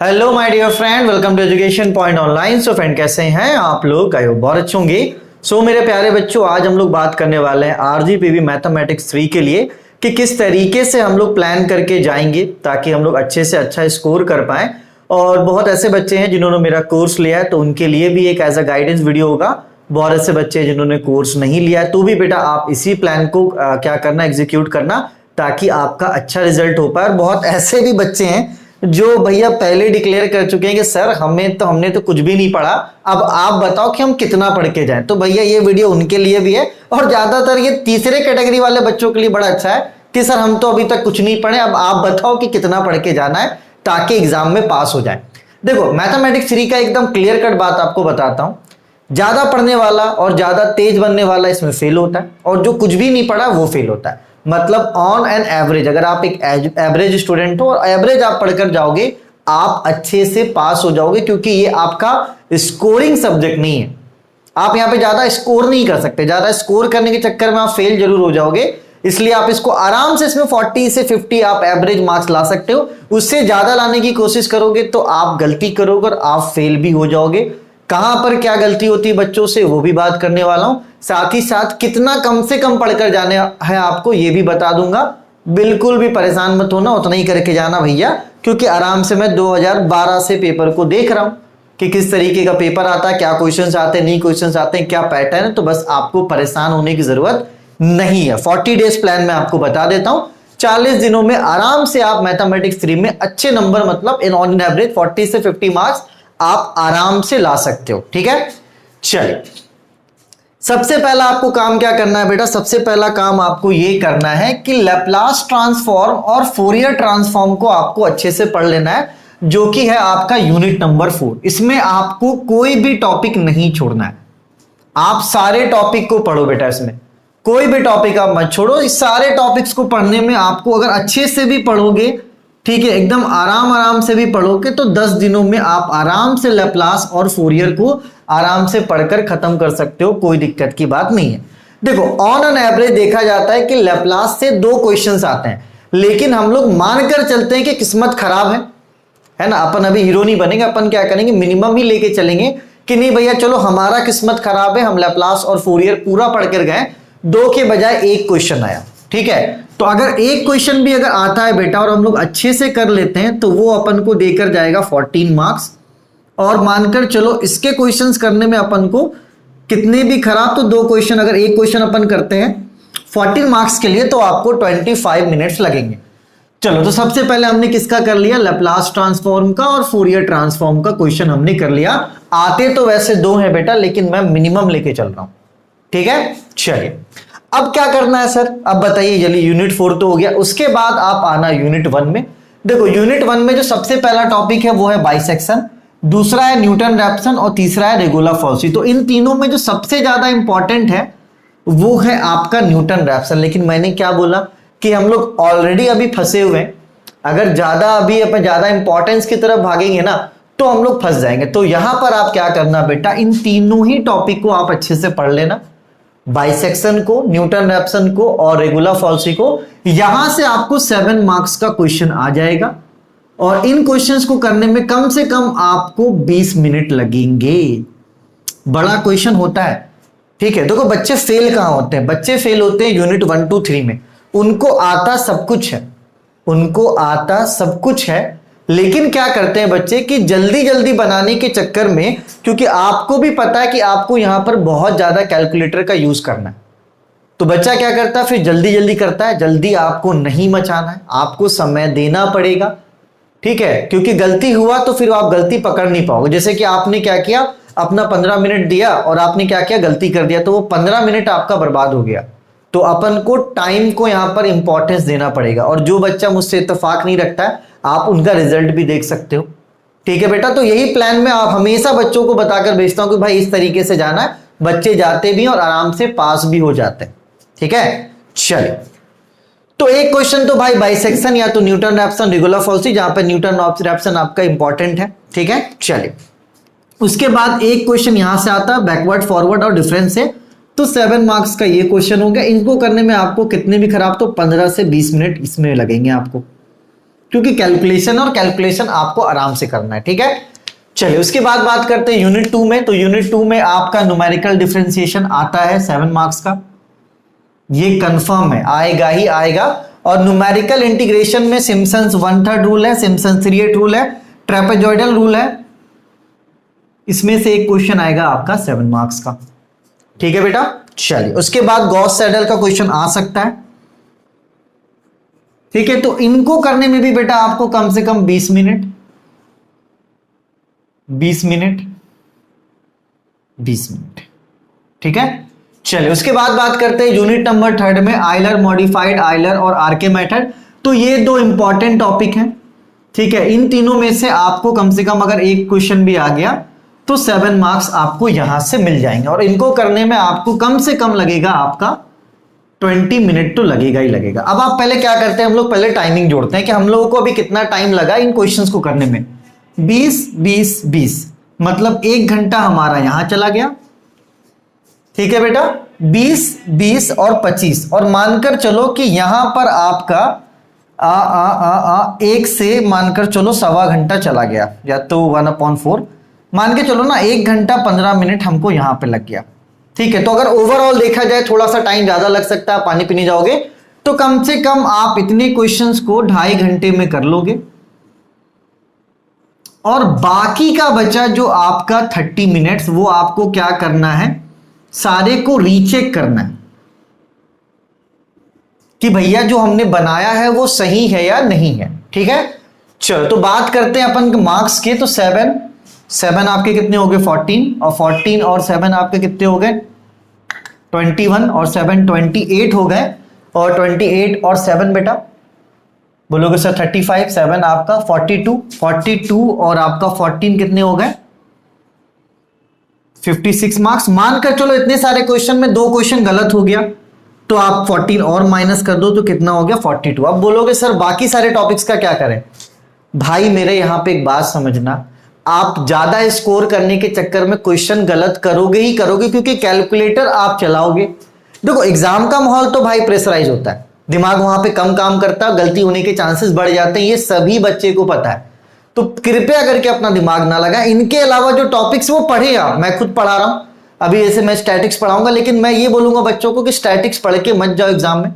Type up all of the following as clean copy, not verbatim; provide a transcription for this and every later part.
Hello my dear friend, welcome to education point online. So friend, कैसे हैं आप लोग? आई होप बहुत अच्छे होंगे। सो मेरे प्यारे बच्चों, आज हम लोग बात करने वाले हैं आरजीपीवी मैथमेटिक्स 3 के लिए कि किस तरीके से हम लोग प्लान करके जाएंगे ताकि हम लोग अच्छे से अच्छा स्कोर कर पाएं। और बहुत ऐसे बच्चे हैं जिन्होंने मेरा कोर्स लिया है, तो उनके लिए भी एक एज अ गाइडेंस वीडियो होगा। बहुत ऐसे बच्चे हैं जिन्होंने कोर्स नहीं लिया है, तो भी बेटा आप इसी प्लान को क्या करना, एग्जीक्यूट करना, ताकि आपका अच्छा रिजल्ट हो पाए। और बहुत ऐसे भी बच्चे हैं जो भैया पहले डिक्लेयर कर चुके हैं कि सर हमने तो कुछ भी नहीं पढ़ा, अब आप बताओ कि हम कितना पढ़ के जाएं। तो भैया ये वीडियो उनके लिए भी है, और ज्यादातर ये तीसरे कैटेगरी वाले बच्चों के लिए बड़ा अच्छा है कि सर हम तो अभी तक कुछ नहीं पढ़े, अब आप बताओ कि कितना पढ़ के जाना है ताकि एग्जाम में पास हो जाए। देखो, मैथमेटिक्स 3 का एकदम क्लियर कट बात आपको बताता हूं। ज्यादा पढ़ने वाला और ज्यादा तेज बनने वाला इसमें फेल होता है, और जो कुछ भी नहीं पढ़ा वो फेल होता है। मतलब ऑन एन एवरेज, अगर आप एक एवरेज स्टूडेंट हो और एवरेज आप पढ़कर जाओगे, आप अच्छे से पास हो जाओगे, क्योंकि ये आपका स्कोरिंग सब्जेक्ट नहीं है। आप यहां पे ज्यादा स्कोर नहीं कर सकते, ज्यादा स्कोर करने के चक्कर में आप फेल जरूर हो जाओगे। इसलिए आप इसको आराम से इसमें 40 से 50 आप एवरेज मार्क्स ला सकते हो। उससे ज्यादा लाने की कोशिश करोगे तो आप गलती करोगे और आप फेल भी हो जाओगे। कहां पर क्या गलती होती है बच्चों से, वो भी बात करने वाला हूं। साथ ही साथ कितना कम से कम पढ़कर जाने है आपको, ये भी बता दूंगा। बिल्कुल भी परेशान मत होना, उतना ही करके जाना भैया, क्योंकि आराम से मैं 2012 से पेपर को देख रहा हूं कि किस तरीके का पेपर आता है, क्या क्वेश्चंस आते हैं, नहीं क्वेश्चंस आते हैं, क्या पैटर्न है। तो बस आपको परेशान होने की जरूरत नहीं है। 40 डेज प्लान में आपको बता देता हूं। 40 दिनों में आराम से आप मैथमेटिक्स 3 में अच्छे नंबर, मतलब इन ऑन एवरेज 40 से 50 मार्क्स आप आराम से ला सकते हो। ठीक है, चलिए सबसे पहला आपको काम क्या करना है बेटा? सबसे पहला काम आपको ये करना है कि लैप्लास ट्रांसफॉर्म और फोरियर ट्रांसफॉर्म को आपको अच्छे से पढ़ लेना है, जो कि है आपका यूनिट नंबर 4। इसमें आपको कोई भी टॉपिक नहीं छोड़ना है, आप सारे टॉपिक को पढ़ो बेटा। इसमें कोई भी टॉपिक आप मत छोड़ो। इस सारे टॉपिक्स को पढ़ने में आपको, अगर अच्छे से भी पढ़ोगे, ठीक है, एकदम आराम से भी पढ़ोगे, तो 10 दिनों में आप आराम से लैप्लास और फोरियर को आराम से पढ़कर खत्म कर सकते हो। कोई दिक्कत की बात नहीं है। देखो, ऑन एन एवरेज देखा जाता है कि लैप्लास से 2 क्वेश्चंस आते हैं, लेकिन हम लोग मानकर चलते हैं कि किस्मत खराब है ना। अपन अभी हीरो नहीं बनेंगे, अपन क्या करेंगे, मिनिमम ही लेके चलेंगे कि नहीं भैया चलो हमारा किस्मत खराब है, हम लैप्लास और फोरियर पूरा पढ़कर गए, 2 के बजाय 1 क्वेश्चन आया। ठीक है, तो अगर 1 क्वेश्चन भी अगर आता है बेटा और हम लोग अच्छे से कर लेते हैं, तो वो अपन को देकर जाएगा 14 मार्क्स। और मानकर चलो इसके क्वेश्चंस करने में अपन को कितने भी खराब, तो 2 क्वेश्चन, अगर 1 क्वेश्चन अपन करते हैं 14 मार्क्स के लिए, तो आपको 25 मिनट्स लगेंगे। चलो, तो सबसे पहले हमने किसका कर लिया? लैप्लास ट्रांसफॉर्म का और फोरियर ट्रांसफॉर्म का क्वेश्चन हमने कर लिया। आते तो वैसे 2 है बेटा, लेकिन मैं मिनिमम लेके चल रहा हूं। ठीक है, चलिए अब क्या करना है सर? अब बताइए जल्दी। यूनिट 4 तो हो गया, उसके बाद आप आना यूनिट 1 में। देखो, यूनिट 1 में जो सबसे पहला टॉपिक है वो है बाइसेक्शन, दूसरा है न्यूटन रैप्सन और तीसरा है रेगुलर फॉल्सी। तो इन तीनों में जो सबसे ज्यादा इंपॉर्टेंट है वो है आपका न्यूटन रैप्सन। लेकिन मैंने क्या बोला कि हम लोग ऑलरेडी अभी फंसे हुए हैं। अगर ज्यादा अभी अपन ज्यादा इंपॉर्टेंस की तरफ भागेंगे ना, तो हम लोग फंस जाएंगे। तो यहां पर आप क्या करना बेटा, इन तीनों ही टॉपिक को आप अच्छे से पढ़ लेना, बाइसेक्शन को, न्यूटन रैप्सन को और रेगुलर फॉल्सी को। यहां से आपको 7 मार्क्स का क्वेश्चन आ जाएगा, और इन क्वेश्चंस को करने में कम से कम आपको 20 मिनट लगेंगे। बड़ा क्वेश्चन होता है। ठीक है, देखो बच्चे फेल कहां होते हैं? बच्चे फेल होते हैं यूनिट 1, 2, 3 में। उनको आता सब कुछ है, उनको आता सब कुछ है, लेकिन क्या करते हैं बच्चे कि जल्दी जल्दी बनाने के चक्कर में, क्योंकि आपको भी पता है कि आपको यहां पर बहुत ज्यादा कैलकुलेटर का यूज करना है, तो बच्चा क्या करता है, फिर जल्दी जल्दी करता है। जल्दी आपको नहीं मचाना है, आपको समय देना पड़ेगा। ठीक है, क्योंकि गलती हुआ तो फिर आप गलती पकड़ नहीं पाओगे। जैसे कि आपने क्या किया, अपना 15 मिनट दिया और आपने क्या किया, गलती कर दिया, तो वो 15 मिनट आपका बर्बाद हो गया। तो अपन को टाइम को यहां पर इंपॉर्टेंस देना पड़ेगा। और जो बच्चा मुझसे इत्तेफाक नहीं रखता है, आप उनका रिजल्ट भी देख सकते हो। ठीक है बेटा, तो यही प्लान में आप हमेशा बच्चों को बताकर भेजता हूं कि भाई इस तरीके से जाना है। बच्चे जाते भी और आराम से पास भी हो जाते हैं। ठीक है, चलिए, तो एक क्वेश्चन तो भाई बाइसेक्शन या तो न्यूटन रैप्सन, रेगुलर फॉल्सी, जहां पे न्यूटन रैप्सन आपका इंपॉर्टेंट है। ठीक है, चलिए, उसके बाद एक क्वेश्चन यहां से आता है बैकवर्ड, फॉरवर्ड और डिफरेंस से, तो 7 मार्क्स का ये क्वेश्चन हो गया। इनको करने में आपको कितने भी खराब तो 15 से 20 मिनट इसमें लगेंगे आपको। क्योंकि कैलकुलेशन और कैलकुलेशन आपको आराम से करना है, ठीक है। चलिए उसके बाद बात करते हैं यूनिट 2 में। तो यूनिट 2 में आपका न्यूमेरिकल डिफरेंशिएशन आता है 7 मार्क्स का, ये कंफर्म है, आएगा ही आएगा। और न्यूमेरिकल इंटीग्रेशन में सिम्पसन्स 1/3 रूल है, सिम्पसन्स 3/8 रूल है, ट्रेपेजॉइडल रूल है, इसमें से एक क्वेश्चन आएगा आपका 7 मार्क्स का, ठीक है बेटा। चलिए उसके बाद गॉस सेडल का क्वेश्चन आ सकता है, ठीक है। तो इनको करने में भी बेटा आपको कम से कम 20 मिनट 20 मिनट 20 मिनट, ठीक है। चलिए उसके बाद बात करते हैं यूनिट नंबर 3 में आयलर, मॉडिफाइड आयलर और आरके मेथड। तो ये दो इंपॉर्टेंट टॉपिक हैं, ठीक है। इन तीनों में से आपको कम से कम अगर एक क्वेश्चन भी आ गया तो 7 मार्क्स आपको यहां से मिल जाएंगे। और इनको करने में आपको कम से कम लगेगा आपका 20 मिनट तो लगेगा ही लगेगा। अब आप पहले क्या करते हैं, हम लोग पहले टाइमिंग जोड़ते हैं कि हम लोगों को अभी कितना टाइम लगा इन क्वेश्चंस को करने में। 20 मतलब 1 घंटा हमारा यहां चला गया, ठीक है बेटा। 20 और 25 और मानकर चलो कि यहां पर आपका एक से मानकर चलो 1.25 घंटा चला गया, या तो 1/4 मान के चलो ना, 1 घंटा 15 मिनट हमको यहां पे लग गया, ठीक है। तो अगर ओवरऑल देखा जाए थोड़ा सा टाइम ज्यादा लग सकता है, पानी पीने जाओगे तो कम से कम आप इतने क्वेश्चंस को 2.5 घंटे में कर लोगे। और बाकी का बचा जो आपका 30 मिनट्स, वो आपको क्या करना है, सारे को रीचेक करना है कि भैया जो हमने बनाया है वो सही है या नहीं है, ठीक है। चलो तो बात करते हैं अपन मार्क्स के। तो 7 आपके कितने हो गए 14, और 14 और 7 आपके कितने हो गए 21, और 7 28 हो गए, और 28 और 7 बेटा बोलोगे सर 35, 7 आपका 42 और आपका 14 कितने हो गए 56 मार्क्स। मानकर चलो इतने सारे क्वेश्चन में 2 क्वेश्चन गलत हो गया तो आप 14 और माइनस कर दो तो कितना हो गया 42। अब बोलोगे सर बाकी सारे टॉपिक्स का क्या करें। भाई मेरे यहां पे एक बात समझना, आप ज्यादा स्कोर करने के चक्कर में क्वेश्चन गलत करोगे ही करोगे, क्योंकि कैलकुलेटर आप चलाओगे। देखो एग्जाम का माहौल तो भाई प्रेशराइज होता है, दिमाग वहां पे कम काम करता है, गलती होने के चांसेस बढ़ जाते हैं, ये सभी बच्चे को पता है। तो कृपया करके अपना दिमाग ना लगाएं। इनके अलावा जो टॉपिक्स वो पढ़े आप, मैं खुद पढ़ा रहा हूं अभी, जैसे मैं स्टैटिक्स पढ़ाऊंगा, लेकिन मैं ये बोलूंगा बच्चों को कि स्टैटिक्स पढ़ के मत जाओ एग्जाम में,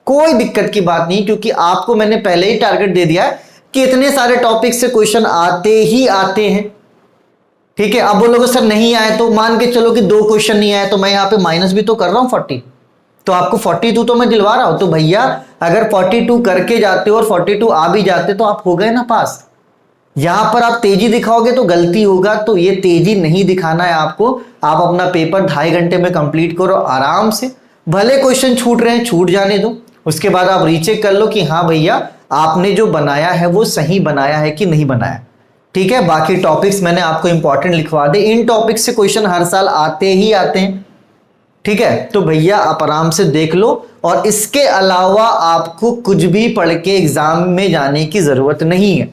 कोई दिक्कत की बात नहीं, क्योंकि आपको मैंने पहले ही टारगेट दे दिया है कि इतने सारे टॉपिक से क्वेश्चन आते ही आते हैं, ठीक है। अब बोलोगे सर नहीं आए, तो मान के चलो कि 2 क्वेश्चन नहीं आए, तो मैं यहाँ पे माइनस भी तो कर रहा हूं 40, तो आपको 42 तो मैं दिलवा रहा हूं। तो भैया अगर 42 करके जाते हो और 42 आ भी जाते तो आप हो गए ना पास। यहां पर आप तेजी दिखाओगे तो गलती होगा, तो ये तेजी नहीं दिखाना है आपको। आप अपना पेपर 2.5 घंटे में कंप्लीट करो आराम से, भले क्वेश्चन छूट रहे हैं छूट जाने दो, उसके बाद आप रीचेक कर लो कि हाँ भैया आपने जो बनाया है वो सही बनाया है कि नहीं बनाया, ठीक है। बाकी टॉपिक्स मैंने आपको इंपॉर्टेंट लिखवा दे, इन टॉपिक्स से क्वेश्चन हर साल आते ही आते हैं, ठीक है। तो भैया आप आराम से देख लो, और इसके अलावा आपको कुछ भी पढ़ के एग्जाम में जाने की जरूरत नहीं है।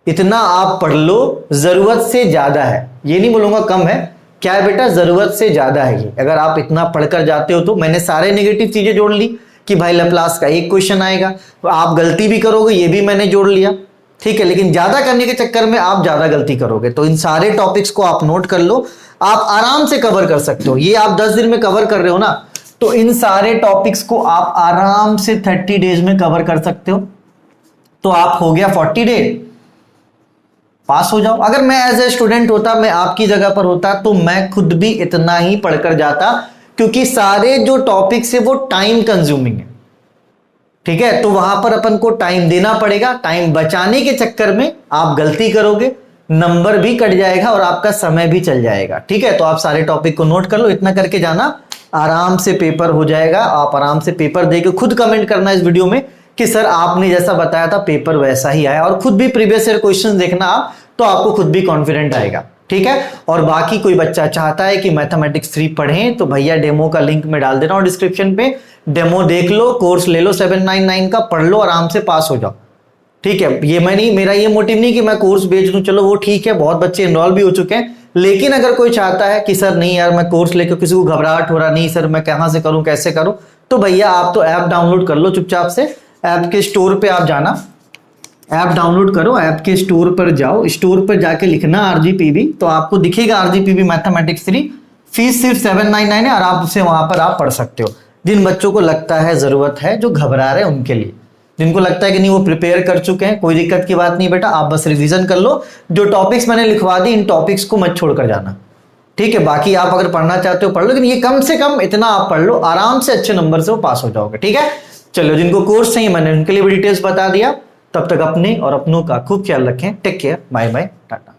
इतना आप पढ़ लो, जरूरत से ज्यादा है, ये नहीं बोलूंगा कम है, क्या है बेटा जरूरत से ज्यादा है ये। अगर आप इतना पढ़कर जाते हो तो मैंने सारे नेगेटिव चीजें जोड़ ली कि भाई लैप्लास का एक क्वेश्चन आएगा, तो आप गलती भी करोगे ये भी मैंने जोड़ लिया, ठीक है। लेकिन ज्यादा करने के चक्कर में आप ज्यादा गलती करोगे, तो इन सारे टॉपिक्स को आप नोट कर लो, आप आराम से कवर कर सकते हो। ये आप 10 दिन में कवर कर रहे हो ना, तो इन सारे टॉपिक्स को आप आराम से 30 डेज में कवर कर सकते हो। तो आप हो गया 40 डे, पास हो जाओ। अगर मैं एज ए स्टूडेंट होता, मैं आपकी जगह पर होता, तो मैं खुद भी इतना ही पढ़कर जाता, क्योंकि सारे जो टॉपिक्स है वो टाइम कंज्यूमिंग है, ठीक है। तो वहां पर अपन को टाइम देना पड़ेगा, टाइम बचाने के चक्कर में आप गलती करोगे, नंबर भी कट जाएगा और आपका समय भी चल जाएगा, ठीक है। तो आप सारे टॉपिक को नोट कर लो, इतना करके जाना, आराम से पेपर हो जाएगा। आप आराम से पेपर देके खुद कमेंट करना इस वीडियो में कि सर आपने जैसा बताया था पेपर वैसा ही आया, और खुद भी प्रीवियस ईयर क्वेश्चन देखना आप, तो आपको खुद भी कॉन्फिडेंट आएगा, ठीक है। और बाकी कोई बच्चा चाहता है कि मैथमेटिक्स 3 पढ़ें, तो भैया डेमो का लिंक मैं डाल दे रहा हूं डिस्क्रिप्शन पे, डेमो देख लो, कोर्स ले लो 799 का, पढ़ लो, आराम से पास हो जाओ, ठीक है। ये मैं नहीं, मेरा ये मोटिव नहीं कि मैं कोर्स बेच दूं, चलो वो ठीक है, बहुत बच्चे इनरोल भी हो चुके हैं। लेकिन अगर कोई चाहता है कि सर नहीं यार मैं कोर्स लेकर किसी को घबराहट हो रहा, नहीं सर मैं कहां से करूं कैसे करूं, तो भैया आप तो ऐप डाउनलोड कर लो चुपचाप से, ऐप के स्टोर पे आप जाना, ऐप डाउनलोड करो, ऐप के स्टोर पर जाओ, स्टोर पर जाके लिखना आरजीपीवी, तो आपको दिखेगा आरजीपीवी मैथमेटिक्स 3। फीस सिर्फ 799 है और आप उसे वहां पर आप पढ़ सकते हो। जिन बच्चों को लगता है जरूरत है, जो घबरा रहे हैं उनके लिए, जिनको लगता है कि नहीं वो प्रिपेयर कर चुके हैं, कोई दिक्कत की बात नहीं बेटा, आप बस रिवीजन कर लो। जो टॉपिक्स मैंने लिखवा दी इन टॉपिक्स को मत छोड़कर जाना, ठीक है। बाकी आप अगर पढ़ना चाहते हो पढ़ लो, लेकिन ये कम से कम इतना आप पढ़ लो, आराम से अच्छे नंबर से वो पास हो जाओगे, ठीक है। चलो, जिनको कोर्स चाहिए मैंने उनके लिए भी डिटेल्स बता दिया। तब तक अपने और अपनों का खूब ख्याल रखें। Take care, bye bye, Tata.